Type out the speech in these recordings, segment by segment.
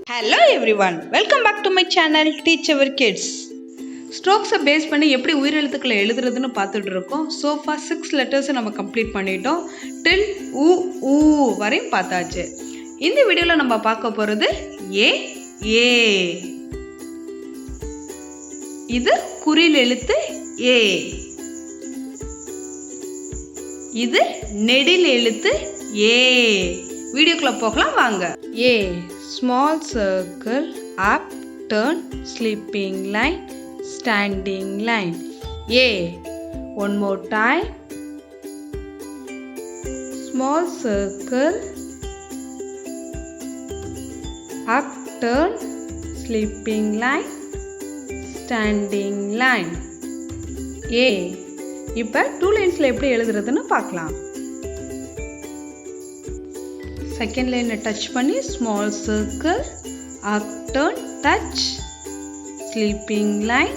Hello everyone, welcome back to my channel Teach Our Kids. ஸ்ட்ரோக்ஸை base பண்ணி எப்படி உயிரெழுத்துக்களை எழுதுறதுன்னு பார்த்துட்டு இருக்கோம். ஸோ ஃபார் 6 லெட்டர்ஸை நம்ம கம்ப்ளீட் பண்ணிட்டோம். டில் ஊ ஊ வரையும் பார்த்தாச்சு. இந்த வீடியோவில் நம்ம பார்க்க போகிறது ஏ ஏ. இது குறில் எழுத்து ஏ. இது நெடில் எழுத்து ஏ. வீடியோக்குள்ள போகலாம் வாங்க. ஏ small circle, up, turn, sleeping line, standing line. A. One more time. Small circle, up, turn, sleeping line, standing line. A. இப்போ 2 லைன்ஸ்ல எப்படி எழுதுறதுன்னு பார்க்கலாம். செகண்ட் லைனை டச் பண்ணி small circle, up turn, touch, sleeping line,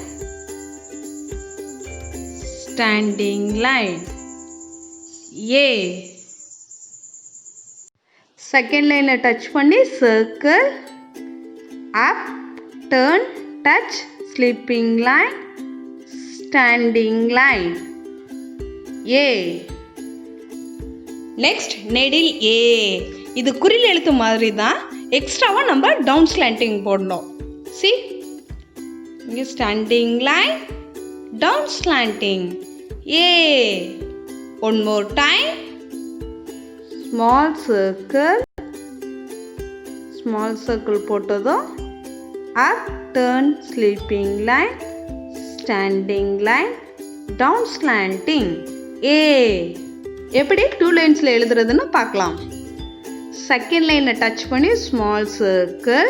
standing line. ஏ. Second லைனை touch பண்ணி circle, up turn, touch, sleeping line, standing line. ஏ. Next நெடில் ஏ. இது குறில் எழுத்து மாதிரி தான், எக்ஸ்ட்ராவாக நம்ம டவுன் ஸ்லாண்டிங் போடணும். சி இங்கே ஸ்டாண்டிங் லைன், டவுன் ஸ்லாண்டிங். ஏ. One more time. Small circle போட்டதும் up turn, sleeping line, standing line, down slanting. ஏ. எப்படி 2 லைன்ஸில் எழுதுறதுன்னு பார்க்கலாம். செகண்ட் லைனை டச் பண்ணி small circle,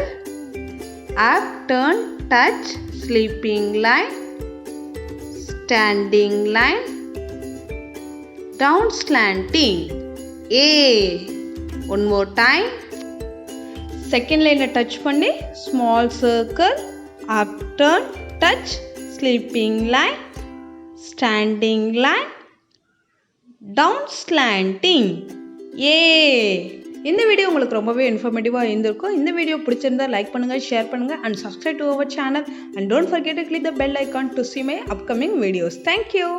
up turn, touch, sleeping line, standing line, down slanting. ஏ. One more time. செகண்ட் லைனை டச் பண்ணி small circle, up turn, touch, sleeping line, standing line, down slanting. ஏ. இந்த வீடியோ உங்களுக்கு ரொம்பவே இன்ஃபர்மேட்டிவாக இருந்திருக்கும். இந்த வீடியோ பிடிச்சிருந்தா லைக் பண்ணுங்கள், ஷேர் பண்ணுங்கள் and subscribe to our channel and don't forget to click the bell icon to see my upcoming videos. Thank you.